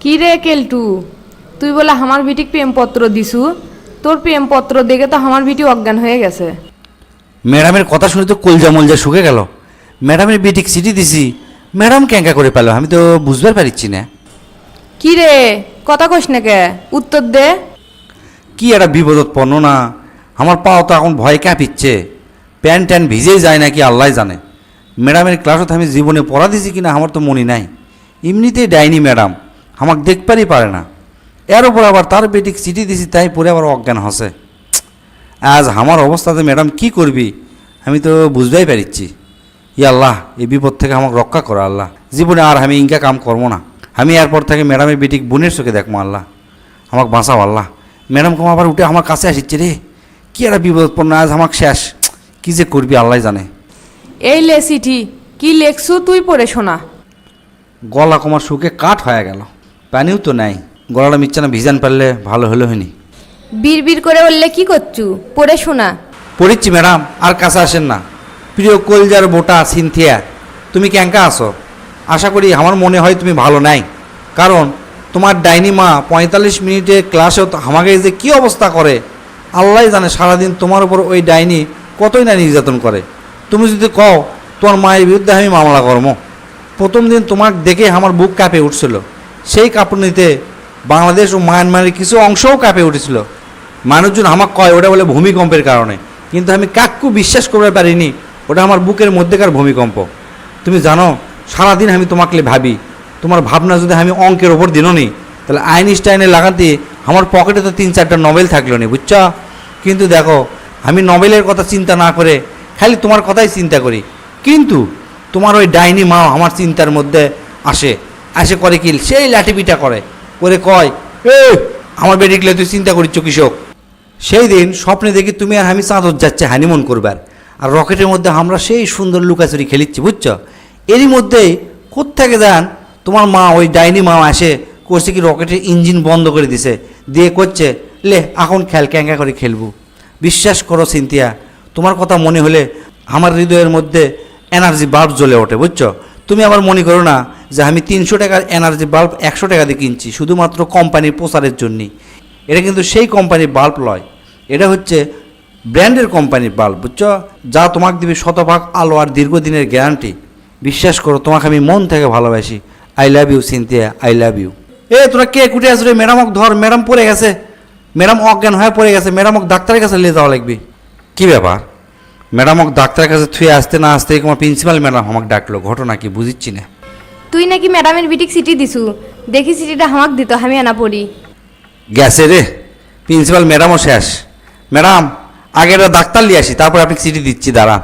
কি রে কেলটু, তুই বলে আমার বিটিক প্রেমপত্র দিছু। তোর প্রেমপত্র দেখে তো আমার বিটি অজ্ঞান হয়ে গেছে। ম্যাডামের কথা শুনে তো কলজা মলজা শুকে গেল। ম্যাডামের বিটিক চিঠি দিছি, ম্যাডাম ক্যাঙ্কা করে পেল, আমি তো বুঝবার পারিচ্ছি না। কি রে, কথা কইস না কে, উত্তর দে। কি একটা বিপদোৎপন্ন না, আমার পাও তো এখন ভয় কাঁপিচ্ছে, প্যান্ট ট্যান ভিজেই যায় নাকি আল্লাহ জানে। ম্যাডামের ক্লাসত আমি জীবনে পড়া দিছি কিনা আমার তো মনে নাই। এমনিতেই ডাইনি ম্যাডাম, আমাকে দেখবারই পারে না, এর ওপর আবার তার বেটিক চিঠি দিছি, তাই পরে আবার অজ্ঞান হসে। আজ আমার অবস্থাতে ম্যাডাম কি করবি আমি তো বুঝতেই পারিচ্ছি। ই আল্লাহ, এই বিপদ থেকে আমাকে রক্ষা করো আল্লাহ। জীবনে আর আমি ইনকা কাম করবো না, আমি এরপর থেকে ম্যাডামের বেটিক বোনের চোখে দেখবো আল্লাহ। আমাকে বাঁচাও আল্লাহ। ম্যাডাম কম আবার উঠে আমার কাছে আসিচ্ছে রে, কি একটা বিপদপূর্ণ, আজ আমাকে শেষ, কি যে করবি আল্লাহ জানে। এই লে চিঠি, কি লেখছু তুই পড়ে শোনা। গলা কমার শুকে কাঠ হয়ে গেল, পানিও তো নাই, গলাটা মিচ্ছানা ভিজান পারলে ভালো হলো হয়নি। বিড় করে বললে কি করছু, পড়ে শোনা। পড়িচ্ছি ম্যাডাম, আর কাছে আসেন না। প্রিয় কলজার বোটা সিনথিয়া, তুমি ক্যাঙ্কা আসো? আশা করি আমার মনে হয় তুমি ভালো নাই, কারণ তোমার ডাইনি মা 45 মিনিটে ক্লাসেও আমাকে যে কী অবস্থা করে আল্লাহ জানে। সারাদিন তোমার উপর ওই ডাইনি কতই না নির্যাতন করে। তুমি যদি কও তোমার মায়ের বিরুদ্ধে আমি মামলা করবো। প্রথম দিন তোমাকে দেখে আমার বুক কাঁপে উঠছিল, সেই কাঁপুনিতে বাংলাদেশ ও মায়ানমারের কিছু অংশও কাঁপে উঠেছিল। মানুষজন আমাকে কয় ওটা বলে ভূমিকম্পের কারণে, কিন্তু আমি কাকু বিশ্বাস করতে পারিনি ওটা আমার বুকের মধ্যেকার ভূমিকম্প। তুমি জানো সারাদিন আমি তোমাকে ভাবি, তোমার ভাবনা যদি আমি অঙ্কের ওপর দিনও নি, তাহলে আইনস্টাইনের লাগাতে আমার পকেটে তো 3-4টা নোবেল থাকলো নি, বুঝছ? কিন্তু দেখো আমি নোবেলের কথা চিন্তা না করে খালি তোমার কথাই চিন্তা করি। কিন্তু তোমার ওই ডাইনি মা আমার চিন্তার মধ্যে আসে আসে করে কি সেই লাঠিপিটা করে করে কয়, এ আমার বেডিকলে তুই চিন্তা করিচ্ছ কৃষক। সেই দিন স্বপ্নে দেখি তুমি আর আমি চাঁদত যাচ্ছে হানিমুন করবার, আর রকেটের মধ্যে আমরা সেই সুন্দর লুকাচুরি খেলিচ্ছি, বুঝছ? এরই মধ্যেই কোত্থেকে যান তোমার মা, ওই ডাইনি মা আসে করছে কি রকেটের ইঞ্জিন বন্ধ করে দিছে, দিয়ে করছে লে এখন খেল, ক্যাঙ্কা করে খেলবো। বিশ্বাস করো সিনথিয়া, তোমার কথা মনে হলে আমার হৃদয়ের মধ্যে এনার্জি বাল্ব জ্বলে ওঠে, বুঝছো? তুমি আবার মনে করো না যে আমি 300 টাকার এনার্জি বাল্ব 100 টাকা দিয়ে কিনছি শুধুমাত্র কোম্পানির প্রচারের জন্যই। এটা কিন্তু সেই কোম্পানির বাল্ব নয়, এটা হচ্ছে ব্র্যান্ডের কোম্পানির বাল্ব, বুঝছো? যা তোমাকে দিবে শতভাগ আলো আর দীর্ঘদিনের গ্যারান্টি। বিশ্বাস করো, তোমাকে আমি মন থেকে ভালোবাসি। I love you Cynthia, I love you. এ তোরা কে কুটে আসলে? ম্যাডামক ধর, ম্যাডাম পড়ে গেছে, ম্যাডাম অজ্ঞান হয়ে পড়ে গেছে, ম্যাডামক ডাক্তারের কাছে নিয়ে যাওয়া লাগবে। কী ব্যাপার? ম্যাডামক ডাক্তারের কাছে থুয়ে আসতে না আসতে তোমার প্রিন্সিপাল ম্যাডাম আমাকে ডাকলো, ঘটনা কি বুঝিচ্ছি না। তুই নাকি ম্যাডামের বিটিক চিঠি দিছু, দেখি চিঠিটা আমাকে দিত, আমি আনা পড়ি। গেছে রে, প্রিন্সিপাল ম্যাডামও শেষ। ম্যাডাম আগে একটা ডাক্তার নিয়ে আসি, তারপর আপনি চিঠি দিচ্ছি, দাঁড়ান।